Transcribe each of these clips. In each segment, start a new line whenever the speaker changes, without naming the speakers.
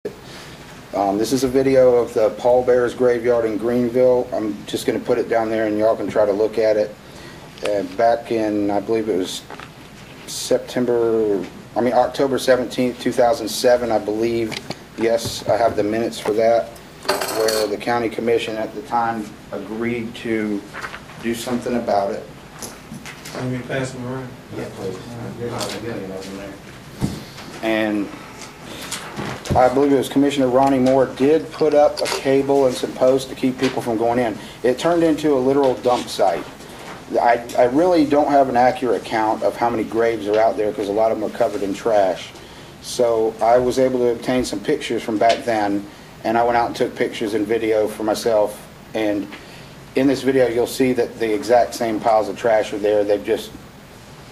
This is a video of the Pallbearers graveyard in Greenville. I'm just going to put it down there and y'all can try to look at it. Back in, I believe it was October 17th, 2007, I believe. Yes, I have the minutes for that, where the county commission at the time agreed to do something about it.
Let me pass them around.
Yeah, please. And I believe it was Commissioner Ronnie Moore did put up a cable and some posts to keep people from going in. It turned into a literal dump site. I really don't have an accurate count of how many graves are out there because a lot of them are covered in trash. So I was able to obtain some pictures from back then, and I went out and took pictures and video for myself. And in this video you'll see that the exact same piles of trash are there. They've just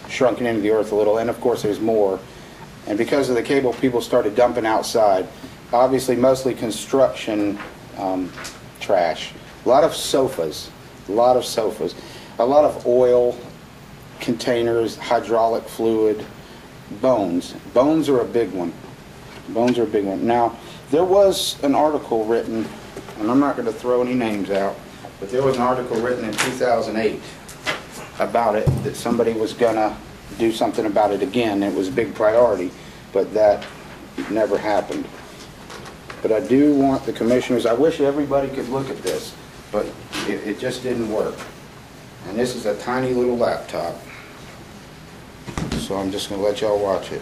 shrunken into the earth a little, and of course there's more. And because of the cable, people started dumping outside. Obviously, mostly construction trash. A lot of sofas, a lot of oil containers, hydraulic fluid, bones. Bones are a big one. Now, there was an article written, and I'm not going to throw any names out, but there was an article written in 2008 about it, that somebody was going to do something about it again. It was a big priority, but that never happened. But I do want the commissioners, I wish everybody could look at this, but it just didn't work. And this is a tiny little laptop, so I'm just going to let y'all watch it.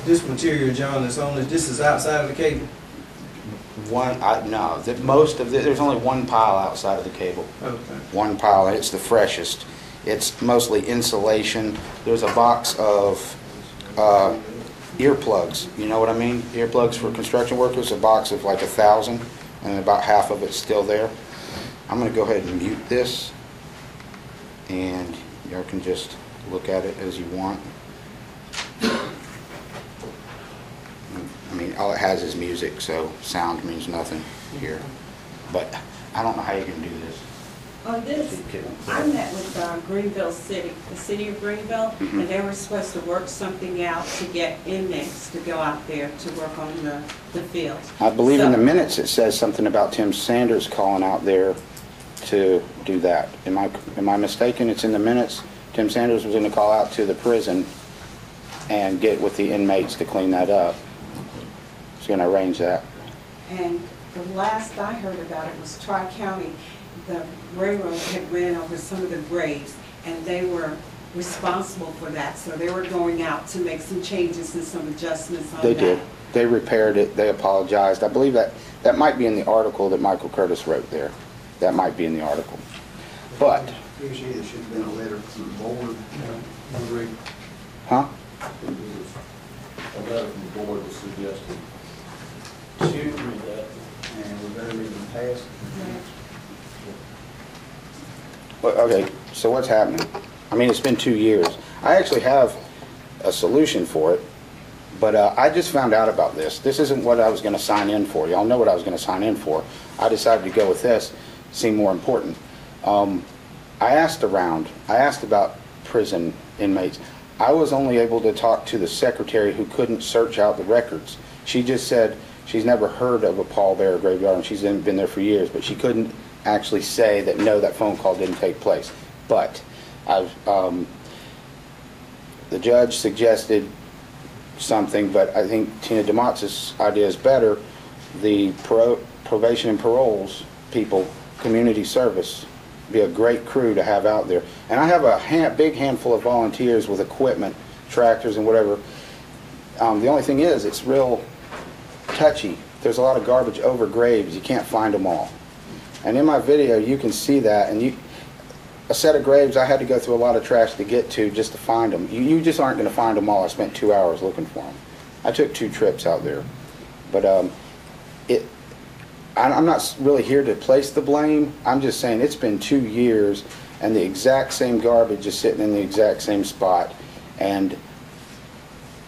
This material, John, that's on this is outside of the cable?
There's only one pile outside of the cable.
Okay.
One pile, and it's the freshest. It's mostly insulation. There's a box of earplugs. You know what I mean? Earplugs for construction workers. A box of like 1,000, and about half of it's still there. I'm going to go ahead and mute this, and y'all can just look at it as you want. I mean, all it has is music, so sound means nothing here. But I don't know how you can do this.
On this, I met with Greenville City, the city of Greenville, and they were supposed to work something out to get inmates to go out there to work on the field.
I believe in the minutes it says something about Tim Sanders calling out there to do that. Am I mistaken? It's in the minutes. Tim Sanders was going to call out to the prison and get with the inmates to clean that up. He's going to arrange that.
And the last I heard about it was Tri-County. The railroad had ran over some of the graves, and they were responsible for that. So they were going out to make some changes and some adjustments on that.
They did. They repaired it. They apologized. I believe that might be in the article that Michael Curtis wrote there. That might be in the article. But
Usually there should have been a letter from the board.
huh?
A letter from the board was suggested. Shoot me that, and we're better read the past.
Well, okay, so what's happening? I mean, it's been 2 years. I actually have a solution for it, but I just found out about this. This isn't what I was going to sign in for. Y'all know what I was going to sign in for. I decided to go with this. It seemed more important. I asked around. I asked about prison inmates. I was only able to talk to the secretary who couldn't search out the records. She just said she's never heard of a pallbearer graveyard, and she's been there for years, but she couldn't actually say that no, that phone call didn't take place. But the judge suggested something, but I think Tina DeMott's idea is better. The probation and paroles people, community service, be a great crew to have out there. And I have a big handful of volunteers with equipment, tractors and whatever. The only thing is, it's real touchy. There's a lot of garbage over graves. You can't find them all. And in my video, you can see that. And a set of graves, I had to go through a lot of trash to get to just to find them. You just aren't going to find them all. I spent 2 hours looking for them. I took 2 trips out there. But I'm not really here to place the blame. I'm just saying it's been 2 years, and the exact same garbage is sitting in the exact same spot. And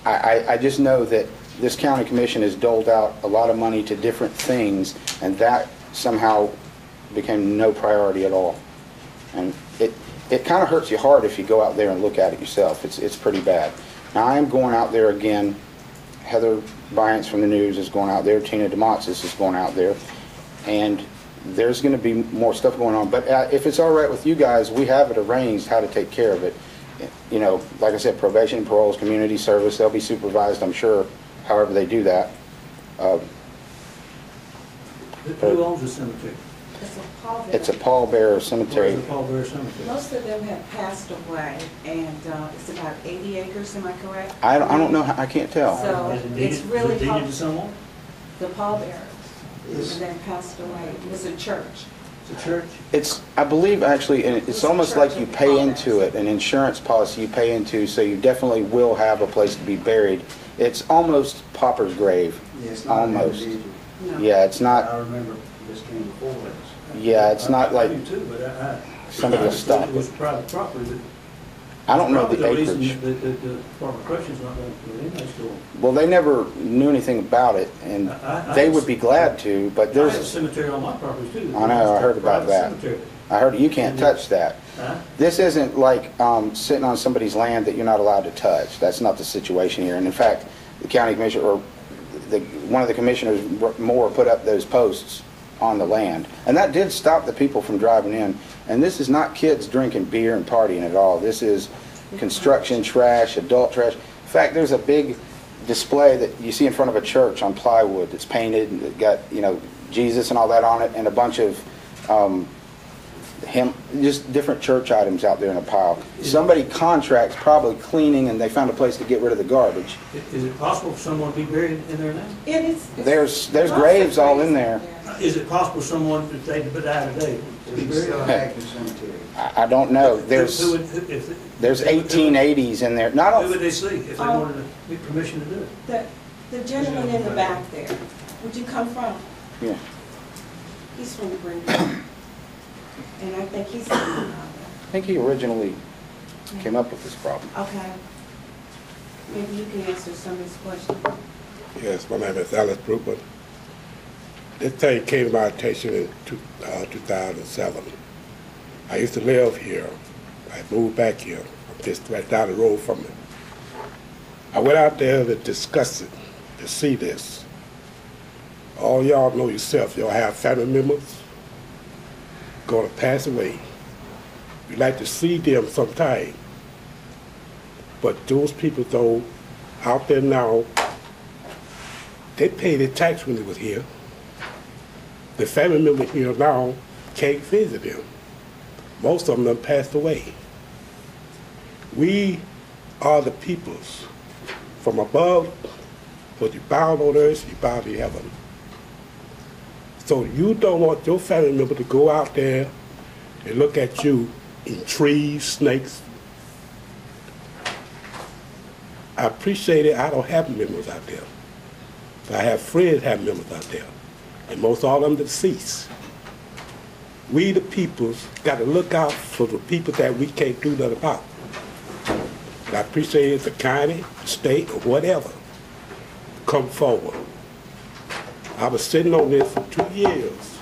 I just know that this county commission has doled out a lot of money to different things, and that somehow became no priority at all. And it kind of hurts you hard if you go out there and look at it yourself. It's pretty bad. Now I am going out there again Heather Bryant's from the news is going out there, Tina DeMontis is going out there, and there's going to be more stuff going on. But if it's all right with you guys, we have it arranged how to take care of it. You know, like I said, probation, paroles, community service, they'll be supervised, I'm sure, however they do that.
Who owns the cemetery?
It's a Pallbearer.
It's a Pallbearer
Where's
cemetery.
the Pallbearers Cemetery?
Most of them have passed away, and it's about 80 acres, am I correct?
I don't know, I can't tell.
So
Is it
it's
deeded-
really
is it deeded to someone?
The Pallbearers, and they passed away. It was a church.
It's a church?
It's, I believe, actually, and it's almost like you pay into it, an insurance policy you pay into, so you definitely will have a place to be buried. It's almost pauper's grave.
Yeah, it's not an
Almost.
individual.
No.
Yeah, it's
I
not,
remember this came before us.
yeah, it's not
I
like
do too, but
somebody will stop
It was
it.
private property.
I don't know
Probably
the
reason
acreage.
that the Department of Corrections not going to put inmates to them.
Well, they never knew anything about it, and
I-
they would be glad to, but
I have a
there's,
cemetery on my property too.
I know, I heard about
Private
that.
cemetery.
I heard you can't touch that.
Huh?
This isn't like sitting on somebody's land that you're not allowed to touch. That's not the situation here. And in fact, the county commissioner, or one of the commissioners, Moore, put up those posts on the land. And that did stop the people from driving in. And this is not kids drinking beer and partying at all. This is construction trash, adult trash. In fact, there's a big display that you see in front of a church on plywood that's painted and it got, you know, Jesus and all that on it, and a bunch of just different church items out there in a pile. Somebody contracts probably cleaning, and they found a place to get rid of the garbage.
Is it possible for someone to be buried in there now?
It is.
There's
lots of
graves all in
graves
there.
Is it possible for someone, if they died today, to be
It's
buried?
still an active cemetery.
I don't know.
Who
There's
would- if-
there's 1880s in there. Not
Who would
all,
they see if they wanted to get permission to do it?
The gentleman in the back there, would you come from?
yeah.
He's from Greenville. And I think he's from
I think he originally came up with this problem.
Okay. Maybe you can answer some of his questions.
Yes, my name is Alice Brooklyn. This thing came to my attention in 2007. I used to live here. I moved back here. I'm just right down the road from it. I went out there to discuss it, to see this. All y'all know yourself, y'all have family members going to pass away. You like to see them sometime. But those people, though, out there now, they paid their tax when they was here. The family member here now can't visit them. Most of them have passed away. We are the peoples. From above, what you bound on earth, you bound in heaven. So you don't want your family member to go out there and look at you in trees, snakes. I appreciate it. I don't have members out there. But I have friends have members out there. And most all of them deceased. We the peoples got to look out for the people that we can't do nothing about. And I appreciate it, the county, state, or whatever, come forward. I was sitting on this for 2 years.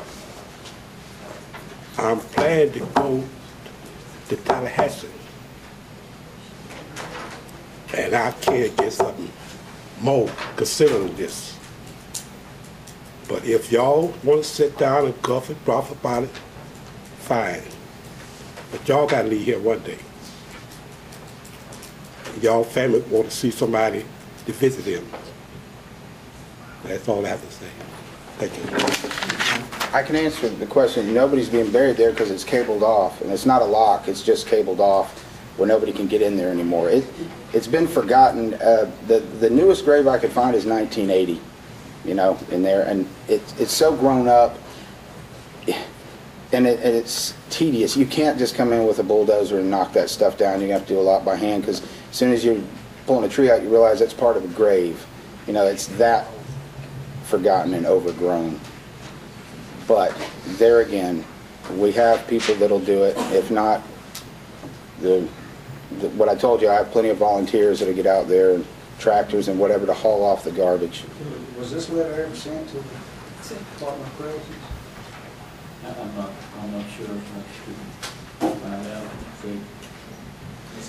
I'm planning to go to Tallahassee. And I can't get something more considering this. But if y'all want to sit down and guff and broth about it, fine. But y'all got to leave here one day. Y'all family want to see somebody to visit them. That's all I have to say. Thank you.
I can answer the question. Nobody's being buried there because it's cabled off, and it's not a lock. It's just cabled off where nobody can get in there anymore. It's been forgotten. The newest grave I could find is 1980. You know, in there, and it's so grown up, and it's tedious. You can't just come in with a bulldozer and knock that stuff down. You have to do a lot by hand, because as soon as you're pulling a tree out, you realize that's part of a grave. You know, it's that forgotten and overgrown. But there again, we have people that'll do it. If not, what I told you, I have plenty of volunteers that'll get out there, and tractors and whatever, to haul off the garbage.
Was this letter ever sent to the Department of Corrections?
I'm not sure if I should find out. See. We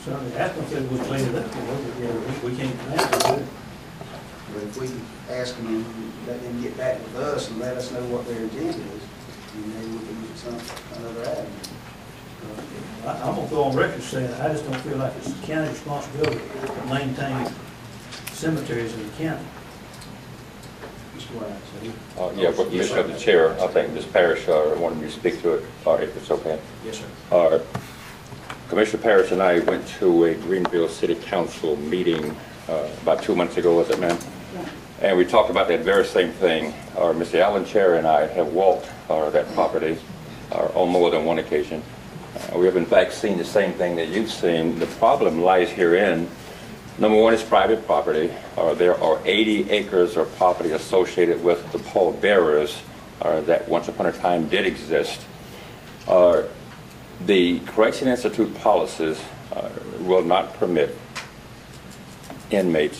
certainly asked them, said we'll clean it up, you know, but yeah, we can't clean it.
if we ask them and let them get back with us and let us know what their intent is, then maybe we can look at another avenue.
I'm gonna go on record saying, I just don't feel like it's the county responsibility to maintain cemeteries in the county.
Mr. White, so.
Yeah, but Commissioner of the Chair, I think Ms. Parrish wanted me to speak to it, if it's okay.
Yes, sir.
Commissioner Parrish and I went to a Greenville City Council meeting about 2 months ago, was it, ma'am?
Yeah.
And we talked about that very same thing. Mr. Allen Chair and I have walked that property on more than one occasion. We have in fact seen the same thing that you've seen. The problem lies herein. Number one is private property. There are 80 acres of property associated with the Pallbearers that once upon a time did exist. The Correction Institute policies will not permit inmates